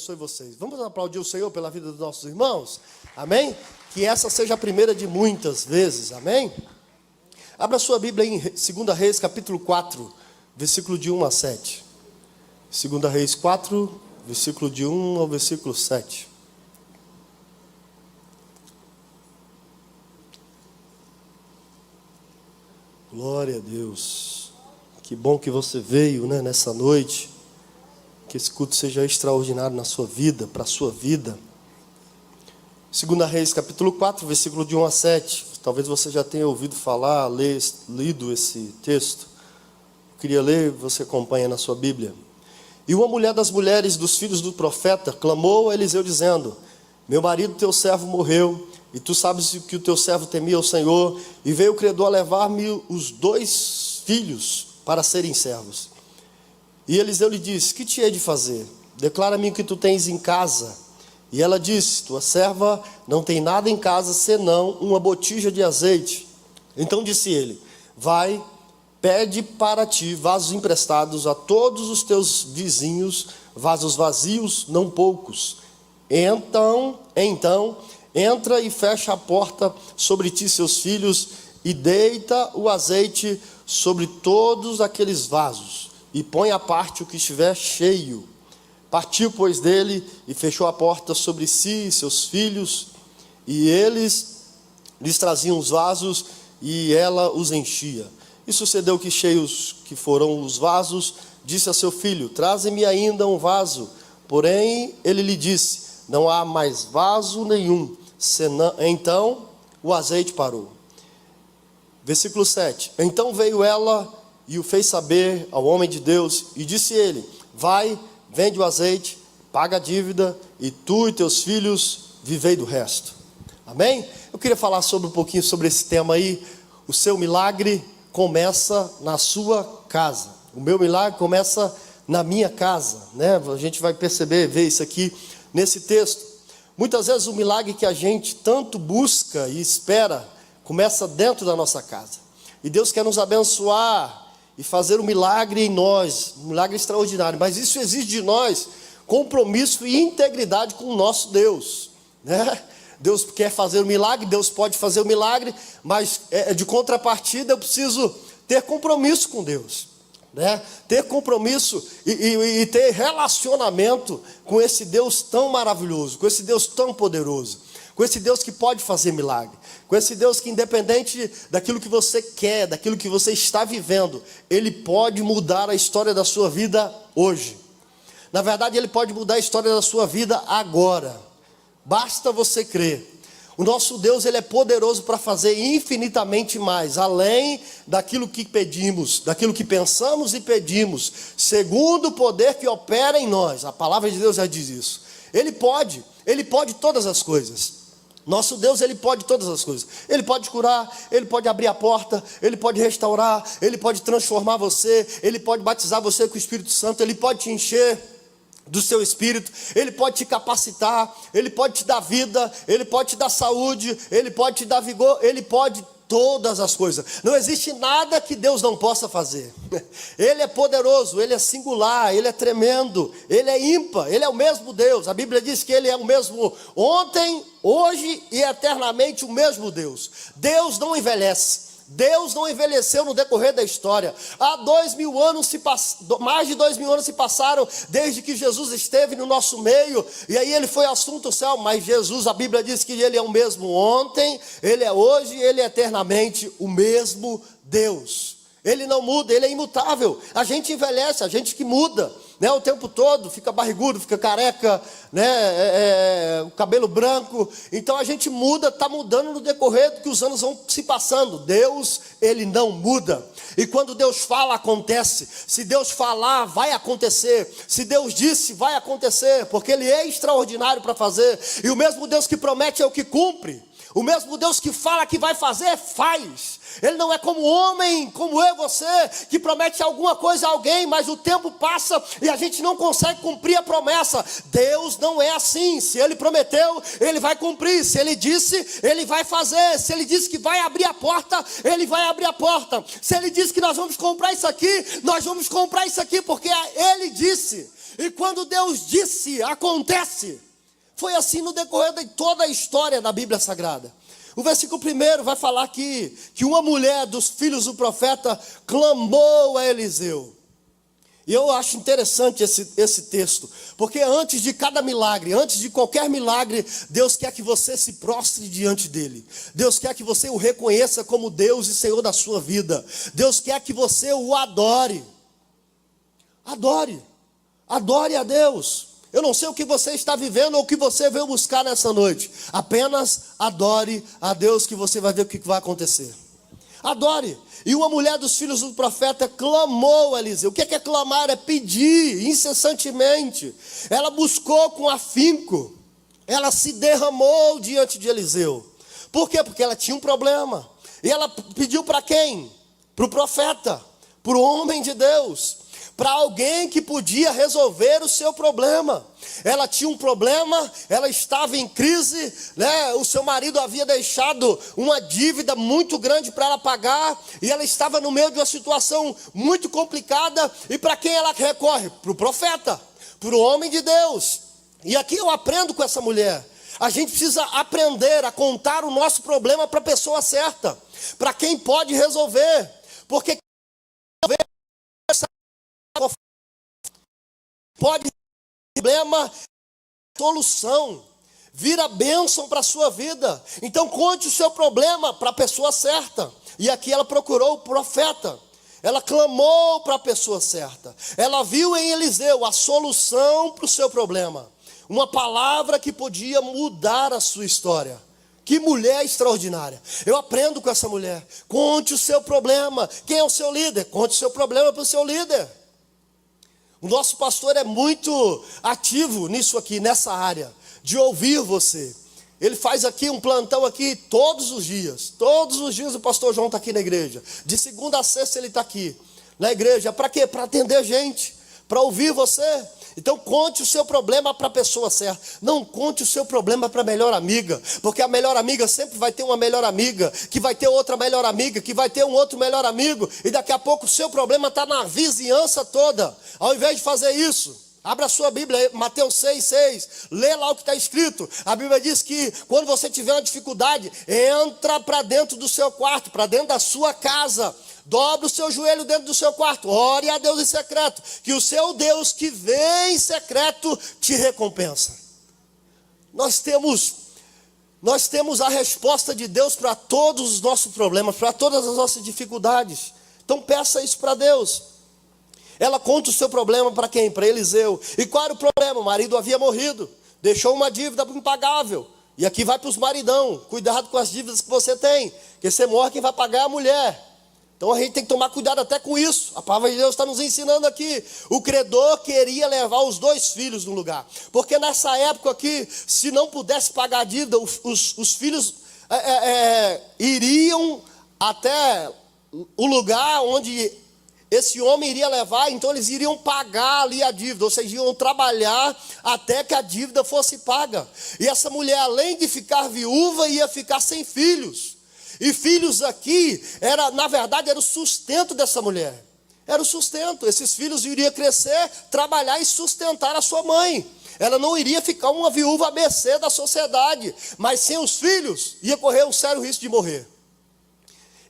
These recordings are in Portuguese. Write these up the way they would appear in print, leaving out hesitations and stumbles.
abençoe vocês. Vamos aplaudir o Senhor pela vida dos nossos irmãos? Amém? Que essa seja a primeira de muitas vezes, amém? Abra sua Bíblia em 2 Reis, capítulo 4, versículo de 1 a 7. 2 Reis 4, versículo de 1 ao versículo 7. Glória a Deus. Que bom que você veio, né, nessa noite. Que esse culto seja extraordinário na sua vida, para a sua vida. 2 Reis, capítulo 4, versículo de 1 a 7. Talvez você já tenha ouvido falar, lido esse texto. Eu queria ler, você acompanha na sua Bíblia. E uma mulher das mulheres dos filhos do profeta clamou a Eliseu dizendo: meu marido, teu servo, morreu, e tu sabes que o teu servo temia o Senhor, e veio o credor a levar-me os 2 filhos para serem servos. E Eliseu lhe disse: que te hei de fazer? Declara-me o que tu tens em casa. E ela disse: tua serva não tem nada em casa, senão uma botija de azeite. Então disse ele: vai, pede para ti vasos emprestados a todos os teus vizinhos, vasos vazios, não poucos. Então, entra e fecha a porta sobre ti e seus filhos, e deita o azeite sobre todos aqueles vasos, e põe à parte o que estiver cheio. Partiu, pois, dele, e fechou a porta sobre si e seus filhos, e eles lhes traziam os vasos, e ela os enchia. E sucedeu que, cheios que foram os vasos, disse a seu filho: traze-me ainda um vaso. Porém, ele lhe disse: não há mais vaso nenhum. Então, o azeite parou. Versículo 7. Então veio ela e o fez saber ao homem de Deus, e disse ele: vai, vende o azeite, paga a dívida, e tu e teus filhos vivei do resto. Amém? Eu queria falar um pouquinho sobre esse tema aí. O seu milagre começa na sua casa. O meu milagre começa na minha casa, né? A gente vai perceber, ver isso aqui nesse texto. Muitas vezes o milagre que a gente tanto busca e espera começa dentro da nossa casa. E Deus quer nos abençoar e fazer um milagre em nós, um milagre extraordinário. Mas isso exige de nós compromisso e integridade com o nosso Deus, né? Deus quer fazer o milagre, Deus pode fazer o milagre, mas de contrapartida eu preciso ter compromisso com Deus, né? Ter compromisso e ter relacionamento com esse Deus tão maravilhoso, com esse Deus tão poderoso, com esse Deus que pode fazer milagre, com esse Deus que, independente daquilo que você quer, daquilo que você está vivendo, Ele pode mudar a história da sua vida hoje. Na verdade, Ele pode mudar a história da sua vida agora. Basta você crer. O nosso Deus, Ele é poderoso para fazer infinitamente mais, além daquilo que pedimos, daquilo que pensamos e pedimos, segundo o poder que opera em nós. A palavra de Deus já diz isso. Ele pode todas as coisas. Nosso Deus, Ele pode todas as coisas. Ele pode curar, Ele pode abrir a porta, Ele pode restaurar, Ele pode transformar você, Ele pode batizar você com o Espírito Santo, Ele pode te encher do seu espírito, Ele pode te capacitar, Ele pode te dar vida, Ele pode te dar saúde, Ele pode te dar vigor, Ele pode todas as coisas. Não existe nada que Deus não possa fazer. Ele é poderoso, Ele é singular, Ele é tremendo, Ele é ímpar, Ele é o mesmo Deus. A Bíblia diz que Ele é o mesmo ontem, hoje e eternamente o mesmo Deus. Deus não envelhece. Deus não envelheceu no decorrer da história. Há mais de 2000 anos se passaram desde que Jesus esteve no nosso meio, e aí Ele foi assunto ao céu. Mas Jesus, a Bíblia diz que Ele é o mesmo ontem, Ele é hoje, Ele é eternamente o mesmo Deus. Ele não muda, Ele é imutável. A gente envelhece, a gente que muda, né, o tempo todo, fica barrigudo, fica careca, né, o cabelo branco. Então a gente muda, está mudando no decorrer do que os anos vão se passando. Deus, Ele não muda. E quando Deus fala, acontece. Se Deus falar, vai acontecer. Se Deus disse, vai acontecer, porque Ele é extraordinário para fazer. E o mesmo Deus que promete é o que cumpre. O mesmo Deus que fala que vai fazer, faz. Ele não é como homem, como eu e você, que promete alguma coisa a alguém, mas o tempo passa e a gente não consegue cumprir a promessa. Deus não é assim. Se Ele prometeu, Ele vai cumprir. Se Ele disse, Ele vai fazer. Se Ele disse que vai abrir a porta, Ele vai abrir a porta. Se Ele disse que nós vamos comprar isso aqui, nós vamos comprar isso aqui, porque Ele disse. E quando Deus disse, acontece. Foi assim no decorrer de toda a história da Bíblia Sagrada. O versículo 1 vai falar aqui que uma mulher dos filhos do profeta clamou a Eliseu. E eu acho interessante esse texto, porque antes de cada milagre, antes de qualquer milagre, Deus quer que você se prostre diante dele. Deus quer que você o reconheça como Deus e Senhor da sua vida. Deus quer que você o adore. Adore. Adore a Deus. Eu não sei o que você está vivendo ou o que você veio buscar nessa noite. Apenas adore a Deus que você vai ver o que vai acontecer. Adore. E uma mulher dos filhos do profeta clamou a Eliseu. O que é clamar? É pedir incessantemente. Ela buscou com afinco. Ela se derramou diante de Eliseu. Por quê? Porque ela tinha um problema. E ela pediu para quem? Para o profeta. Para o homem de Deus. Para alguém que podia resolver o seu problema. Ela tinha um problema, ela estava em crise, né? O seu marido havia deixado uma dívida muito grande para ela pagar, e ela estava no meio de uma situação muito complicada, e para quem ela recorre? Para o profeta, para o homem de Deus. E aqui eu aprendo com essa mulher. A gente precisa aprender a contar o nosso problema para a pessoa certa, para quem pode resolver, porque pode problema, solução, vira bênção para a sua vida. Então conte o seu problema para a pessoa certa. E aqui ela procurou o profeta. Ela clamou para a pessoa certa. Ela viu em Eliseu a solução para o seu problema. Uma palavra que podia mudar a sua história. Que mulher extraordinária. Eu aprendo com essa mulher. Conte o seu problema. Quem é o seu líder? Conte o seu problema para o seu líder. O nosso pastor é muito ativo nisso aqui, nessa área, de ouvir você. Ele faz aqui um plantão aqui todos os dias. Todos os dias o pastor João está aqui na igreja. De segunda a sexta ele está aqui na igreja. Para quê? Para atender gente, para ouvir você. Então conte o seu problema para a pessoa certa. Não conte o seu problema para a melhor amiga. Porque a melhor amiga sempre vai ter uma melhor amiga, que vai ter outra melhor amiga, que vai ter um outro melhor amigo. E daqui a pouco o seu problema está na vizinhança toda. Ao invés de fazer isso, abra a sua Bíblia, Mateus 6,6. Lê lá o que está escrito. A Bíblia diz que quando você tiver uma dificuldade, entra para dentro do seu quarto, para dentro da sua casa. Dobre o seu joelho dentro do seu quarto. Ore a Deus em secreto. Que o seu Deus que vem em secreto te recompensa. Nós temos a resposta de Deus para todos os nossos problemas, para todas as nossas dificuldades. Então peça isso para Deus. Ela conta o seu problema para quem? Para Eliseu. E qual era o problema? O marido havia morrido. Deixou uma dívida impagável. E aqui vai para os maridão. Cuidado com as dívidas que você tem. Porque você morre, quem vai pagar é a mulher. Então a gente tem que tomar cuidado até com isso. A palavra de Deus está nos ensinando aqui. O credor queria levar os 2 filhos no lugar. Porque nessa época aqui, se não pudesse pagar a dívida, os filhos iriam até o lugar onde esse homem iria levar. Então eles iriam pagar ali a dívida. Ou seja, iam trabalhar até que a dívida fosse paga. E essa mulher, além de ficar viúva, ia ficar sem filhos. E filhos aqui, na verdade, era o sustento dessa mulher. Era o sustento. Esses filhos iriam crescer, trabalhar e sustentar a sua mãe. Ela não iria ficar uma viúva à mercê da sociedade. Mas sem os filhos, ia correr um sério risco de morrer.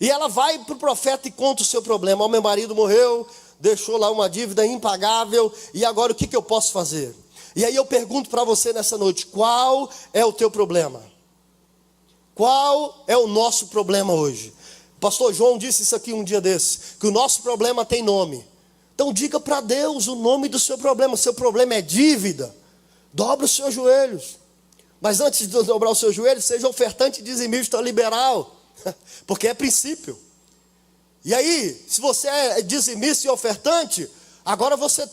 E ela vai para o profeta e conta o seu problema. O meu marido morreu, deixou lá uma dívida impagável. E agora o que eu posso fazer? E aí eu pergunto para você nessa noite, qual é o teu problema? Qual é o nosso problema hoje? O pastor João disse isso aqui um dia desse, que o nosso problema tem nome. Então diga para Deus o nome do seu problema. Seu problema é dívida. Dobre os seus joelhos. Mas antes de dobrar os seus joelhos, seja ofertante e dizimista liberal. Porque é princípio. E aí, se você é dizimista e ofertante, agora você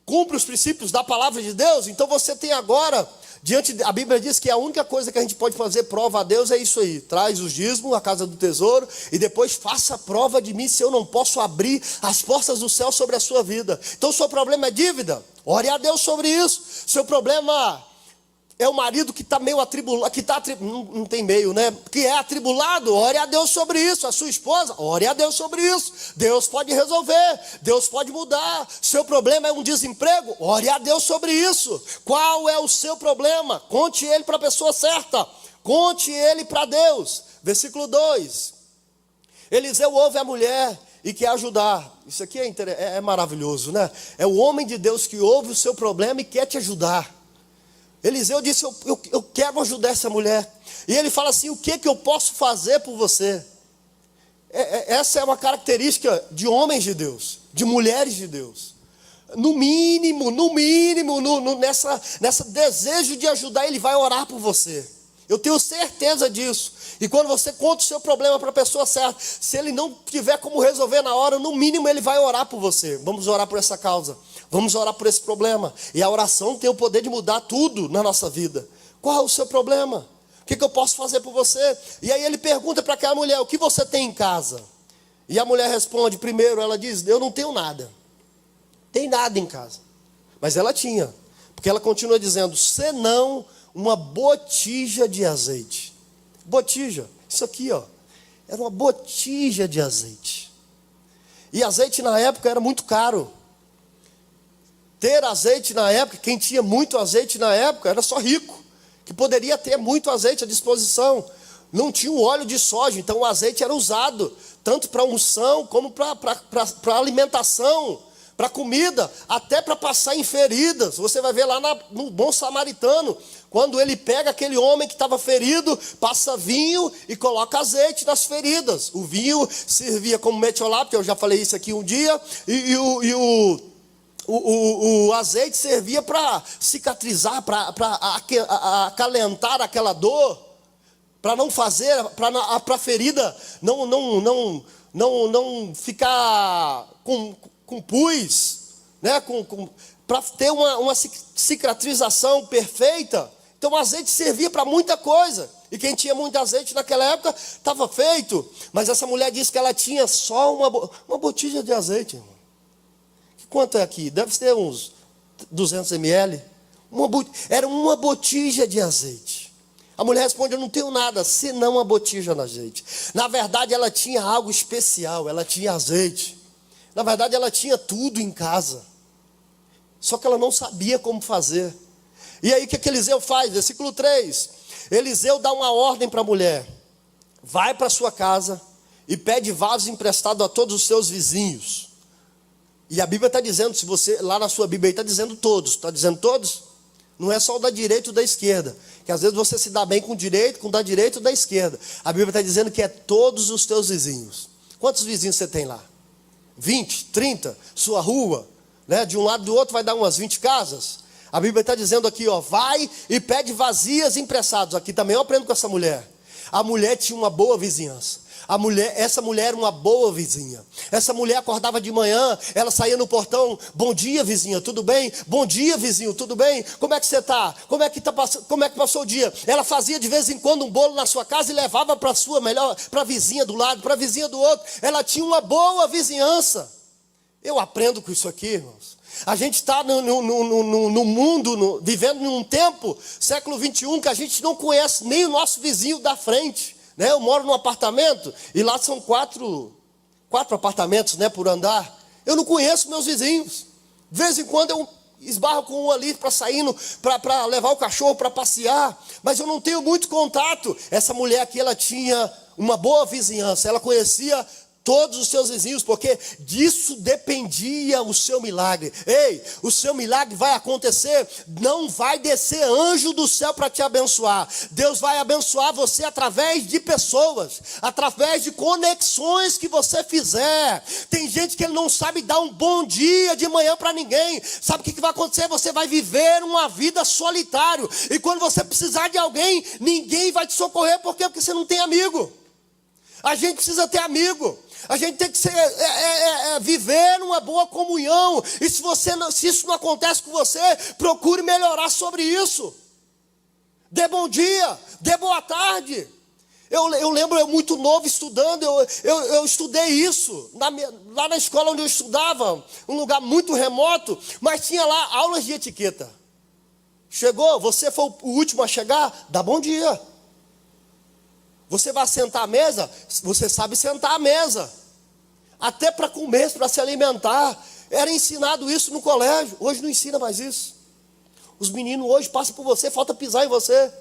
cumpre os princípios da palavra de Deus. Então você tem agora... A Bíblia diz que a única coisa que a gente pode fazer prova a Deus é isso aí. Traz os dízimos à casa do tesouro e depois faça prova de mim se eu não posso abrir as portas do céu sobre a sua vida. Então o seu problema é dívida? Ore a Deus sobre isso. Seu problema é o marido que está meio atribulado, não tem meio, né? Que é atribulado, ore a Deus sobre isso. A sua esposa, ore a Deus sobre isso. Deus pode resolver, Deus pode mudar. Seu problema é um desemprego, ore a Deus sobre isso. Qual é o seu problema? Conte ele para a pessoa certa, conte ele para Deus. Versículo 2, Eliseu ouve a mulher e quer ajudar. Isso aqui é maravilhoso, né? É o homem de Deus que ouve o seu problema e quer te ajudar. Eliseu disse, eu quero ajudar essa mulher. E ele fala assim, o que eu posso fazer por você? Essa é uma característica de homens de Deus, de mulheres de Deus. No mínimo, nessa desejo de ajudar, ele vai orar por você. Eu tenho certeza disso. E quando você conta o seu problema para a pessoa certa, se ele não tiver como resolver na hora, no mínimo ele vai orar por você. Vamos orar por essa causa. Vamos orar por esse problema. E a oração tem o poder de mudar tudo na nossa vida. Qual é o seu problema? O que eu posso fazer por você? E aí ele pergunta para aquela mulher, o que você tem em casa? E a mulher responde, primeiro ela diz, eu não tenho nada. Tem nada em casa. Mas ela tinha. Porque ela continua dizendo, senão uma botija de azeite. Botija, isso aqui ó, era uma botija de azeite. E azeite na época era muito caro. Ter azeite na época, quem tinha muito azeite na época era só rico, que poderia ter muito azeite à disposição. Não tinha o óleo de soja, então o azeite era usado tanto para unção como para alimentação, para comida, até para passar em feridas. Você vai ver lá no Bom Samaritano, quando ele pega aquele homem que estava ferido, passa vinho e coloca azeite nas feridas. O vinho servia como metiolate, eu já falei isso aqui um dia, e o azeite servia para cicatrizar, para acalentar aquela dor, para não fazer, para a ferida não ficar com pus, né? Para ter uma cicatrização perfeita. Então o azeite servia para muita coisa. E quem tinha muito azeite naquela época estava feito. Mas essa mulher disse que ela tinha só uma botija de azeite, irmão. Quanto é aqui? Deve ser uns 200 ml. Era uma botija de azeite. A mulher responde, eu não tenho nada, senão uma botija de azeite. Na verdade, ela tinha algo especial, ela tinha azeite. Na verdade, ela tinha tudo em casa. Só que ela não sabia como fazer. E aí, o que Eliseu faz? Versículo 3. Eliseu dá uma ordem para a mulher. Vai para sua casa e pede vasos emprestados a todos os seus vizinhos. E a Bíblia está dizendo, se você, lá na sua Bíblia está dizendo todos. Está dizendo todos? Não é só o da direita ou da esquerda. Que às vezes você se dá bem com o direito, com o da direita ou da esquerda. A Bíblia está dizendo que é todos os teus vizinhos. Quantos vizinhos você tem lá? 20, 30? Sua rua, né? De um lado e do outro vai dar umas 20 casas. A Bíblia está dizendo aqui, ó, vai e pede vazias emprestados. Aqui também eu aprendo com essa mulher. A mulher tinha uma boa vizinhança. Essa mulher era uma boa vizinha. Essa mulher acordava de manhã, ela saía no portão, bom dia vizinha, tudo bem? Bom dia vizinho, tudo bem? Como é que você está? Como é que passou o dia? Ela fazia de vez em quando um bolo na sua casa e levava para a vizinha do lado, para a vizinha do outro. Ela tinha uma boa vizinhança. Eu aprendo com isso aqui, irmãos. A gente está no mundo, vivendo num tempo, século 21, que a gente não conhece nem o nosso vizinho da frente. Né? Eu moro num apartamento e lá são quatro apartamentos, né, por andar. Eu não conheço meus vizinhos. De vez em quando eu esbarro com um ali para sair, para levar o cachorro para passear. Mas eu não tenho muito contato. Essa mulher aqui, ela tinha uma boa vizinhança. Ela conhecia todos os seus vizinhos, porque disso dependia o seu milagre. Ei, o seu milagre vai acontecer, não vai descer anjo do céu para te abençoar. Deus vai abençoar você através de pessoas, através de conexões que você fizer. Tem gente que ele não sabe dar um bom dia de manhã para ninguém. Sabe o que vai acontecer? Você vai viver uma vida solitário, e quando você precisar de alguém, ninguém vai te socorrer. Por quê? Porque você não tem amigo. A gente precisa ter amigo. A gente tem que viver uma boa comunhão. E se isso não acontece com você, procure melhorar sobre isso. Dê bom dia, dê boa tarde. Eu lembro, eu muito novo estudando, eu estudei isso. Lá na escola onde eu estudava, um lugar muito remoto, mas tinha lá aulas de etiqueta. Chegou, você foi o último a chegar, dá bom dia. Você vai sentar à mesa, você sabe sentar à mesa. Até para comer, para se alimentar. Era ensinado isso no colégio. Hoje não ensina mais isso. Os meninos hoje passam por você, falta pisar em você.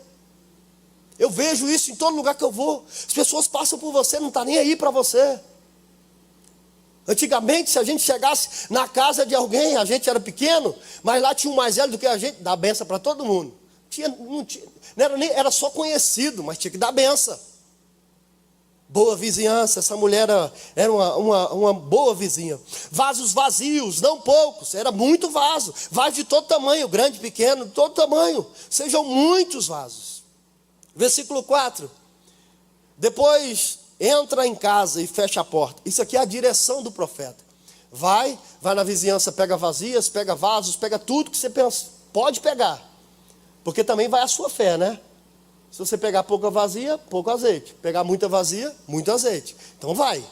Eu vejo isso em todo lugar que eu vou. As pessoas passam por você, não está nem aí para você. Antigamente, se a gente chegasse na casa de alguém, a gente era pequeno, mas lá tinha um mais velho do que a gente, dá benção para todo mundo. Era só conhecido, mas tinha que dar benção. Boa vizinhança, essa mulher era uma boa vizinha. Vasos vazios, não poucos, era muito vaso. Vaso de todo tamanho, grande, pequeno, de todo tamanho. Sejam muitos vasos. Versículo 4. Depois entra em casa e fecha a porta. Isso aqui é a direção do profeta. Vai na vizinhança, pega vazias, pega vasos, pega tudo que você pensa. Pode pegar. Porque também vai a sua fé, né? Se você pegar pouca vazia, pouco azeite. Pegar muita vazia, muito azeite. Então vai.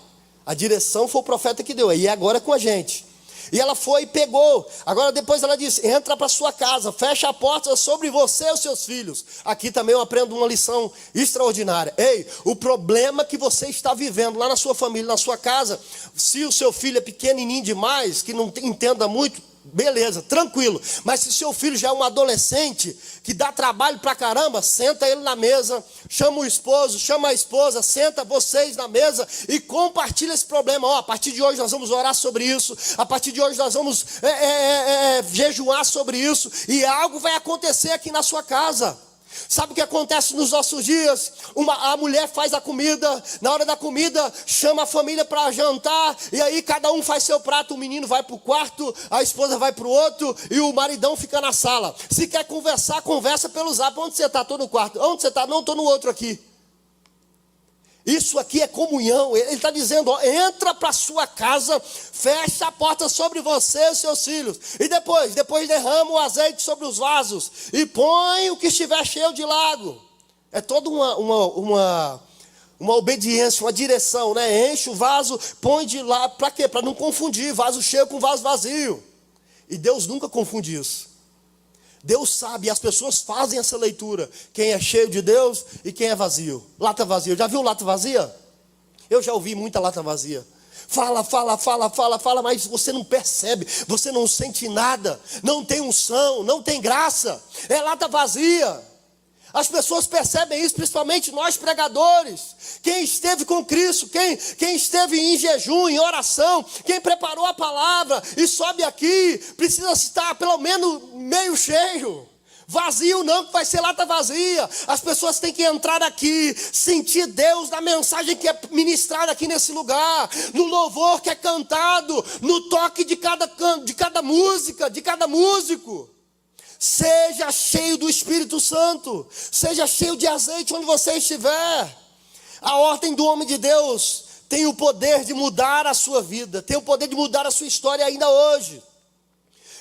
A direção foi o profeta que deu. E agora é com a gente. E ela foi e pegou. Agora depois ela disse, entra para sua casa, fecha a porta sobre você e os seus filhos. Aqui também eu aprendo uma lição extraordinária. Ei, o problema que você está vivendo lá na sua família, na sua casa, se o seu filho é pequenininho demais, que não entenda muito, beleza, tranquilo. Mas se seu filho já é um adolescente, que dá trabalho pra caramba, senta ele na mesa, chama o esposo, chama a esposa, senta vocês na mesa e compartilha esse problema. A partir de hoje nós vamos orar sobre isso, a partir de hoje nós vamos jejuar sobre isso, e algo vai acontecer aqui na sua casa. Sabe o que acontece nos nossos dias? A mulher faz a comida, na hora da comida chama a família para jantar, e aí cada um faz seu prato, o menino vai para o quarto, a esposa vai para o outro, e o maridão fica na sala. Se quer conversar, conversa pelo zap. Onde você está? Estou no quarto. Onde você está? Não, estou no outro aqui. Isso aqui é comunhão. Ele está dizendo, entra para a sua casa, fecha a porta sobre você e seus filhos. E depois derrama o azeite sobre os vasos e põe o que estiver cheio de lago. É toda uma obediência, uma direção, né? Enche o vaso, põe de lá, para quê? Para não confundir vaso cheio com vaso vazio. E Deus nunca confunde isso. Deus sabe, e as pessoas fazem essa leitura. Quem é cheio de Deus e quem é vazio. Lata vazia. Já viu lata vazia? Eu já ouvi muita lata vazia. Fala, mas você não percebe, você não sente nada. Não tem unção, não tem graça. É lata vazia. As pessoas percebem isso, principalmente nós pregadores. Quem esteve com Cristo, quem esteve em jejum, em oração, quem preparou a palavra e sobe aqui, precisa estar pelo menos meio cheio. Vazio não, que vai ser lata vazia. As pessoas têm que entrar aqui, sentir Deus na mensagem que é ministrada aqui nesse lugar, no louvor que é cantado, no toque de cada música, de cada músico. Seja cheio do Espírito Santo, seja cheio de azeite onde você estiver. A ordem do homem de Deus tem o poder de mudar a sua vida, tem o poder de mudar a sua história ainda hoje.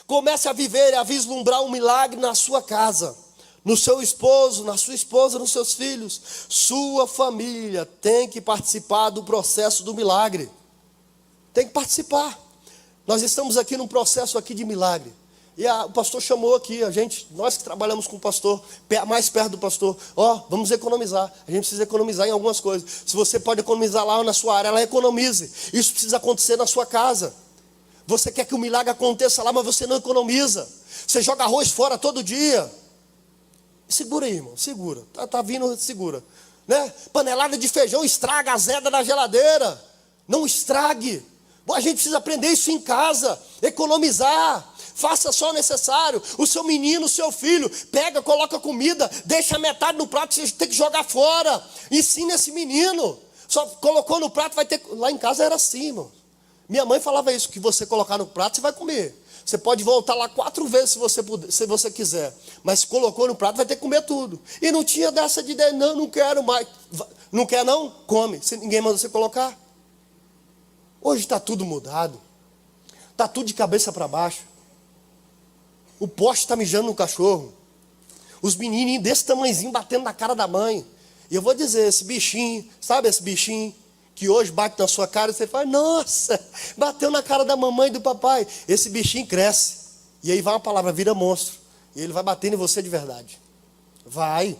Comece a viver e a vislumbrar um milagre na sua casa, no seu esposo, na sua esposa, nos seus filhos. Sua família tem que participar do processo do milagre. Tem que participar. Nós estamos aqui num processo aqui de milagre. E o pastor chamou aqui, nós que trabalhamos com o pastor, mais perto do pastor, vamos economizar. A gente precisa economizar em algumas coisas. Se você pode economizar lá na sua área, ela economize. Isso precisa acontecer na sua casa. Você quer que o milagre aconteça lá, mas você não economiza. Você joga arroz fora todo dia. Segura aí, irmão, segura. Tá vindo, segura. Né? Panelada de feijão estraga a azeda da geladeira. Não estrague. A gente precisa aprender isso em casa. Economizar. Faça só o necessário. O seu menino, o seu filho, pega, coloca comida, deixa metade no prato, você tem que jogar fora. Ensina esse menino. Só colocou no prato, vai ter. Lá em casa era assim, irmão. Minha mãe falava isso, que você colocar no prato, você vai comer. Você pode voltar lá 4 vezes se você quiser. Mas se colocou no prato, vai ter que comer tudo. E não tinha dessa de ideia, não quero mais. Não quer não? Come. Ninguém manda você colocar. Hoje está tudo mudado. Está tudo de cabeça para baixo. O poste está mijando no cachorro. Os menininhos desse tamanhozinho batendo na cara da mãe. E eu vou dizer, esse bichinho, sabe esse bichinho que hoje bate na sua cara e você fala, nossa, bateu na cara da mamãe e do papai. Esse bichinho cresce. E aí vai uma palavra, vira monstro. E ele vai bater em você de verdade. Vai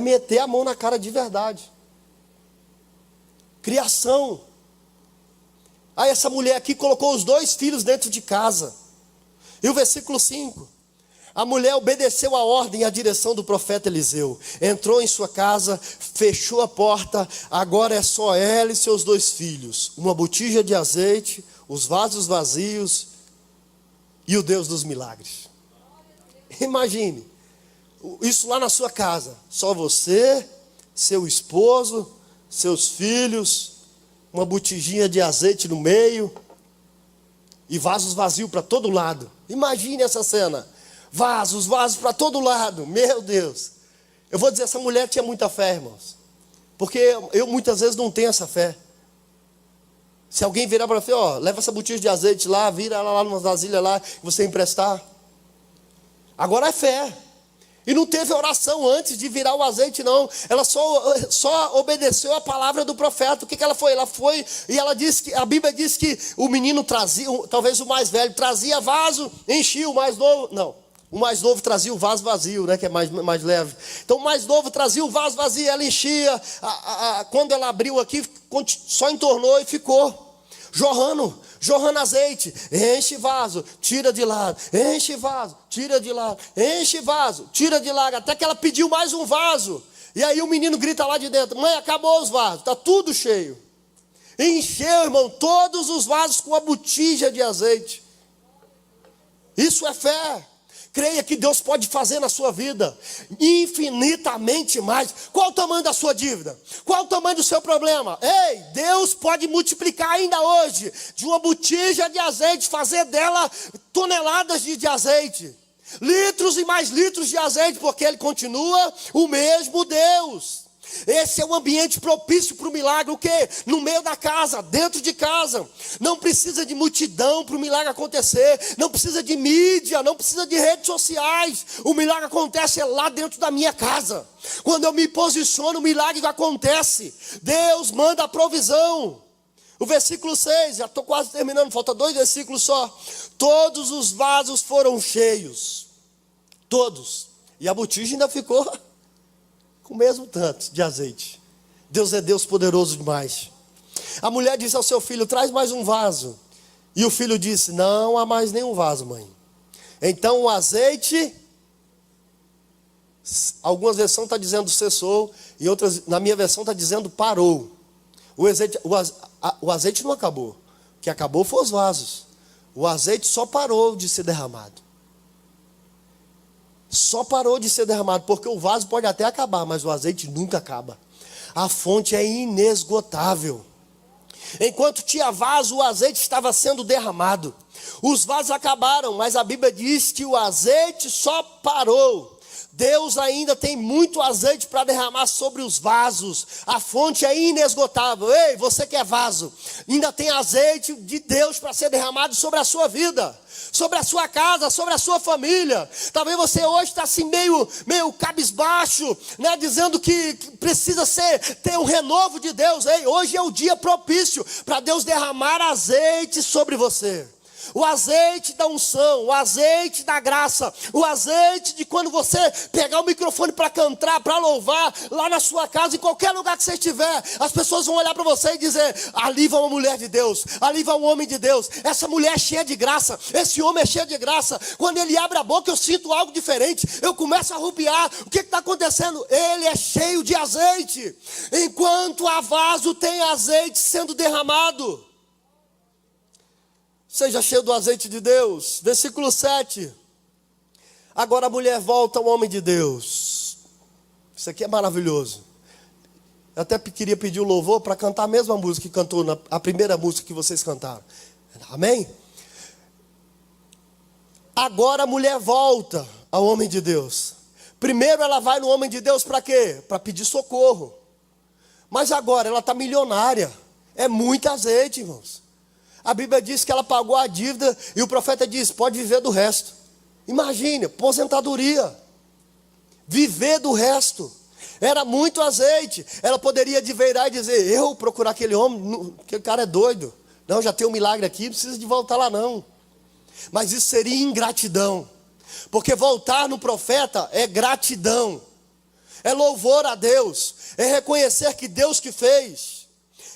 meter a mão na cara de verdade. Criação. Aí essa mulher aqui colocou os 2 filhos dentro de casa. E o versículo 5. A mulher obedeceu a ordem e a direção do profeta Eliseu. Entrou em sua casa, fechou a porta. Agora é só ela e seus 2 filhos. Uma botija de azeite, os vasos vazios e o Deus dos milagres. Imagine, isso lá na sua casa. Só você, seu esposo, seus filhos, uma botijinha de azeite no meio e vasos vazios para todo lado. Imagine essa cena. Vasos para todo lado. Meu Deus. Eu vou dizer, essa mulher tinha muita fé, irmãos. Porque eu muitas vezes não tenho essa fé. Se alguém virar para você, leva essa botija de azeite lá, vira ela lá numa vasilha lá, que você emprestar. Agora é fé. E não teve oração antes de virar o azeite, não. Ela só obedeceu a palavra do profeta. O que ela foi? Ela foi e ela disse que, a Bíblia diz que o menino trazia, talvez o mais velho, trazia vaso, enchia. O mais novo, não. O mais novo trazia o vaso vazio, né, que é mais leve. Então o mais novo trazia o vaso vazio, ela enchia. Quando ela abriu aqui, só entornou e ficou jorrando azeite. Enche vaso, tira de lado. Enche vaso, tira de lado. Enche vaso, tira de lado. Até que ela pediu mais um vaso. E aí o menino grita lá de dentro: mãe, acabou os vasos, está tudo cheio. Encheu, irmão, todos os vasos com a botija de azeite. Isso é fé. Creia que Deus pode fazer na sua vida infinitamente mais. Qual o tamanho da sua dívida? Qual o tamanho do seu problema? Ei, Deus pode multiplicar ainda hoje, de uma botija de azeite, fazer dela toneladas de azeite, litros e mais litros de azeite, porque Ele continua o mesmo Deus. Esse é um ambiente propício para o milagre. O quê? No meio da casa, dentro de casa. Não precisa de multidão para o milagre acontecer. Não precisa de mídia, não precisa de redes sociais. O milagre acontece lá dentro da minha casa. Quando eu me posiciono, o milagre acontece. Deus manda a provisão. O versículo 6, já estou quase terminando, falta 2 versículos só. Todos os vasos foram cheios. Todos. E a botija ainda ficou com o mesmo tanto de azeite. Deus é Deus poderoso demais. A mulher disse ao seu filho: traz mais um vaso. E o filho disse: não há mais nenhum vaso, mãe. Então o azeite, algumas versões estão dizendo cessou, e outras, na minha versão está dizendo parou. O azeite não acabou. O que acabou foi os vasos. O azeite só parou de ser derramado. Só parou de ser derramado, porque o vaso pode até acabar, mas o azeite nunca acaba. A fonte é inesgotável. Enquanto tinha vaso, o azeite estava sendo derramado. Os vasos acabaram, mas a Bíblia diz que o azeite só parou. Deus ainda tem muito azeite para derramar sobre os vasos. A fonte é inesgotável. Ei, você que é vaso, ainda tem azeite de Deus para ser derramado sobre a sua vida, sobre a sua casa, sobre a sua família. Talvez você hoje está assim meio cabisbaixo, né, dizendo que precisa ter um renovo de Deus. Ei, hoje é o dia propício para Deus derramar azeite sobre você. O azeite da unção, o azeite da graça, o azeite de quando você pegar o microfone para cantar, para louvar, lá na sua casa, em qualquer lugar que você estiver, as pessoas vão olhar para você e dizer: ali vai uma mulher de Deus, ali vai um homem de Deus, essa mulher é cheia de graça, esse homem é cheio de graça. Quando ele abre a boca eu sinto algo diferente, eu começo a arrupiar. O que está acontecendo? Ele é cheio de azeite. Enquanto há vaso, tem azeite sendo derramado. Seja cheio do azeite de Deus. Versículo 7. Agora a mulher volta ao homem de Deus. Isso aqui é maravilhoso. Eu até queria pedir o louvor para cantar a mesma música que cantou, a primeira música que vocês cantaram. Amém? Agora a mulher volta ao homem de Deus. Primeiro ela vai no homem de Deus para quê? Para pedir socorro. Mas agora ela está milionária. É muito azeite, irmãos. A Bíblia diz que ela pagou a dívida e o profeta diz: pode viver do resto. Imagine, aposentadoria. Viver do resto. Era muito azeite. Ela poderia virar e dizer: eu procurar aquele homem, aquele cara é doido. Não, já tem um milagre aqui, não precisa de voltar lá não. Mas isso seria ingratidão. Porque voltar no profeta é gratidão, é louvor a Deus, é reconhecer que Deus que fez,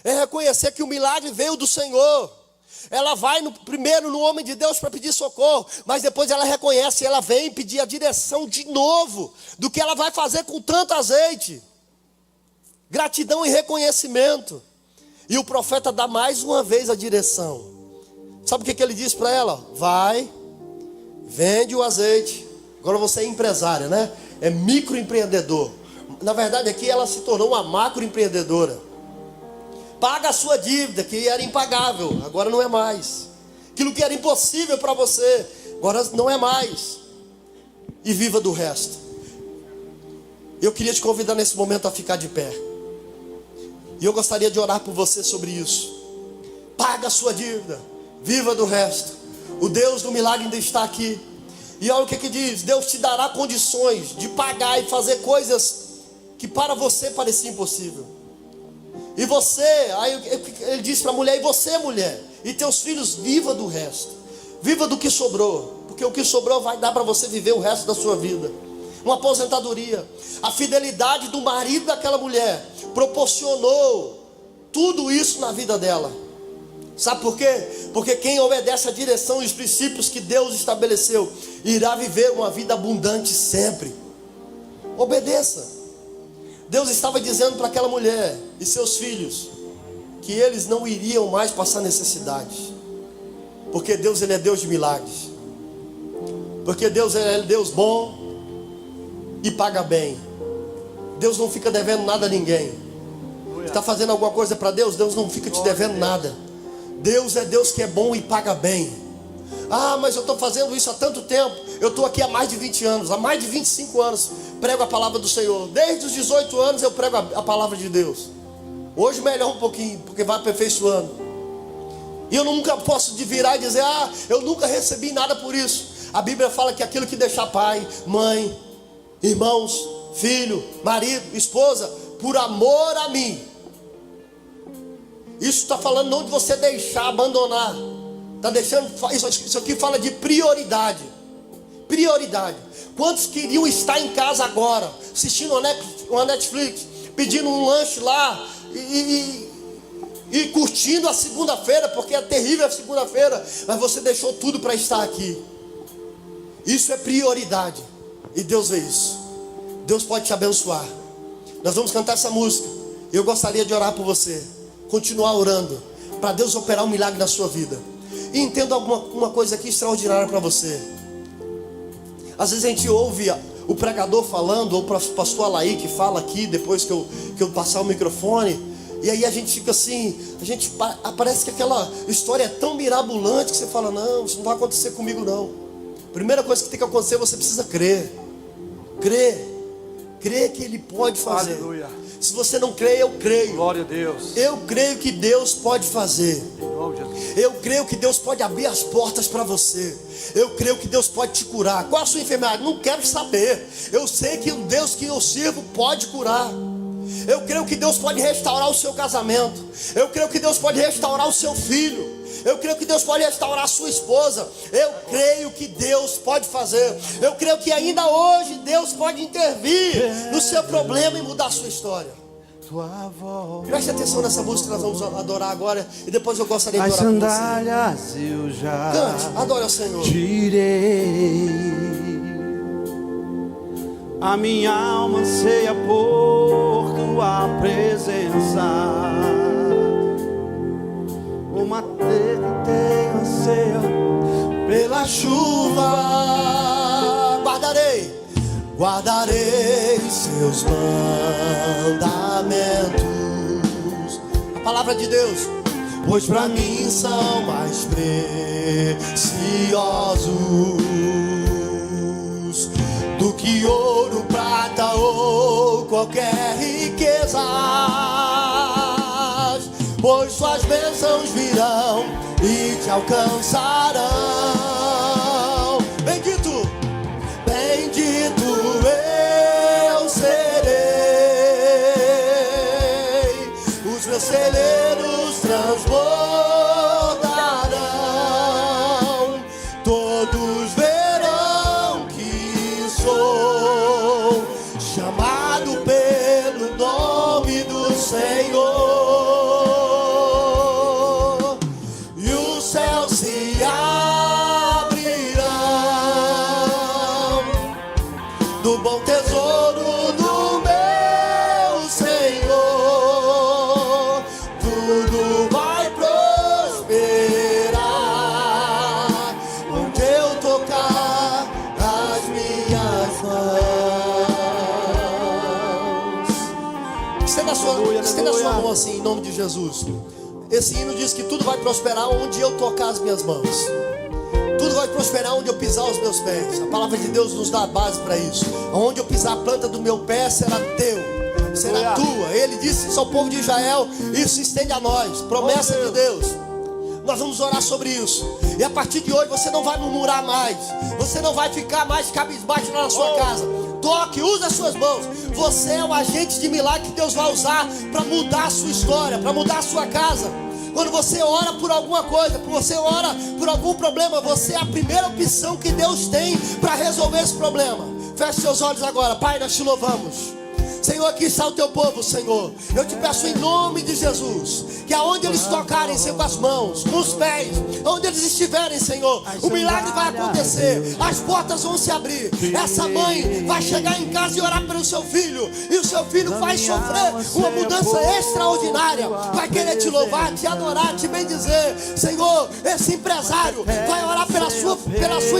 é reconhecer que o milagre veio do Senhor. Ela vai primeiro no homem de Deus para pedir socorro, mas depois ela reconhece, ela vem pedir a direção de novo do que ela vai fazer com tanto azeite. Gratidão e reconhecimento. E o profeta dá mais uma vez a direção. Sabe o que ele diz para ela? Vai, vende o azeite. Agora você é empresária, né? É microempreendedor. Na verdade aqui ela se tornou uma macroempreendedora. Paga a sua dívida, que era impagável, agora não é mais. Aquilo que era impossível para você, agora não é mais. E viva do resto. Eu queria te convidar nesse momento a ficar de pé. E eu gostaria de orar por você sobre isso. Paga a sua dívida, viva do resto. O Deus do milagre ainda está aqui. E olha o que diz: Deus te dará condições de pagar e fazer coisas que para você parecia impossível. E você, aí ele diz para a mulher: e você, mulher, e teus filhos, viva do resto. Viva do que sobrou, porque o que sobrou vai dar para você viver o resto da sua vida. Uma aposentadoria. A fidelidade do marido daquela mulher proporcionou tudo isso na vida dela. Sabe por quê? Porque quem obedece à direção e os princípios que Deus estabeleceu irá viver uma vida abundante sempre. Obedeça. Deus estava dizendo para aquela mulher e seus filhos que eles não iriam mais passar necessidade, porque Deus, ele é Deus de milagres, porque Deus, ele é Deus bom e paga bem. Deus não fica devendo nada a ninguém. Está fazendo alguma coisa para Deus? Deus não fica te devendo nada. Deus é Deus que é bom e paga bem. Ah, mas eu estou fazendo isso há tanto tempo. Eu estou aqui há mais de 20 anos, há mais de 25 anos prego a palavra do Senhor. Desde os 18 anos eu prego a palavra de Deus. Hoje melhor um pouquinho, porque vai aperfeiçoando. E eu nunca posso virar e dizer: ah, eu nunca recebi nada por isso. A Bíblia fala que aquilo que deixar pai, mãe, irmãos, filho, marido, esposa, por amor a mim. Isso está falando não de você deixar, abandonar. Está deixando, isso aqui fala de prioridade. Prioridade. Quantos queriam estar em casa agora, assistindo uma Netflix, pedindo um lanche lá e curtindo a segunda-feira, porque é terrível a segunda-feira, mas você deixou tudo para estar aqui. Isso é prioridade. E Deus vê isso. Deus pode te abençoar. Nós vamos cantar essa música. Eu gostaria de orar por você, continuar orando, para Deus operar um milagre na sua vida. E entenda uma coisa aqui extraordinária para você. Às vezes a gente ouve o pregador falando, ou o pastor Alaí que fala aqui, depois que eu passar o microfone, e aí a gente fica assim, parece que aquela história é tão mirabolante que você fala: não, isso não vai acontecer comigo não. Primeira coisa que tem que acontecer, você precisa crer. Crer que Ele pode fazer. Aleluia. Se você não crê, eu creio. Glória a Deus. Eu creio que Deus pode fazer. Eu creio que Deus pode abrir as portas para você. Eu creio que Deus pode te curar. Qual a sua enfermidade? Não quero saber. Eu sei que o Deus que eu sirvo pode curar. Eu creio que Deus pode restaurar o seu casamento. Eu creio que Deus pode restaurar o seu filho. Eu creio que Deus pode restaurar a sua esposa. Eu creio que Deus pode fazer. Eu creio que ainda hoje Deus pode intervir no seu problema e mudar a sua história. Preste atenção nessa música que nós vamos adorar agora. E depois eu gostaria de orar por você. As sandálias eu já cante, adore ao Senhor. Tirei. A minha alma anseia por tua presença. Como a terra tem anseia pela chuva. Guardarei seus mandamentos. A palavra de Deus. Pois para mim são mais preciosos do que ouro, prata ou qualquer riqueza. Pois suas bênçãos virão e te alcançarão. Bendito eu serei. Os meus celeiros transbordarão. Todos verão chamado pelo nome do Senhor, e os céus se abrirão do bom tesouro do meu Senhor, tudo vai prosperar onde eu tocar as minhas mãos. Estenda a sua mão assim, em nome de Jesus. Esse hino diz que tudo vai prosperar onde eu tocar as minhas mãos. Tudo vai prosperar onde eu pisar os meus pés. A palavra de Deus nos dá a base para isso. Onde eu pisar a planta do meu pé será teu, será tua. Ele disse isso ao povo de Israel. Isso se estende a nós. Promessa de Deus. Nós vamos orar sobre isso. E a partir de hoje você não vai murmurar mais. Você não vai ficar mais cabisbaixo na sua casa. Toque, use as suas mãos. Você é o agente de milagre que Deus vai usar para mudar a sua história, para mudar a sua casa. Quando você ora por alguma coisa, você ora por algum problema, você é a primeira opção que Deus tem para resolver esse problema. Feche seus olhos agora. Pai, nós te louvamos. Senhor, aqui está o teu povo, Senhor. Eu te peço em nome de Jesus, que aonde eles tocarem, Senhor, com as mãos, com os pés, onde eles estiverem, Senhor, o milagre vai acontecer, as portas vão se abrir. Essa mãe vai chegar em casa e orar pelo seu filho, e o seu filho vai sofrer uma mudança extraordinária. Vai querer te louvar, te adorar, te bendizer. Senhor, esse empresário vai orar pela sua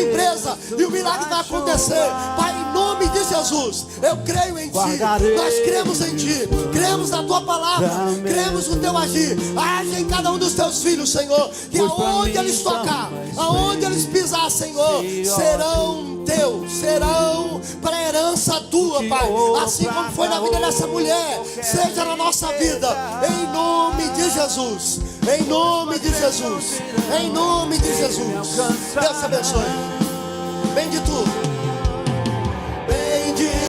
empresa, e o milagre vai acontecer. Pai, em nome de Jesus, eu creio em ti. Nós cremos em ti, cremos na tua palavra, cremos no teu agir. Age em cada um dos teus filhos, Senhor, que aonde eles tocar, aonde eles pisar, Senhor, serão teus, serão para herança tua, Pai. Assim como foi na vida dessa mulher, seja na nossa vida, em nome de Jesus, em nome de Jesus, em nome de Jesus. Deus te abençoe. Bendito.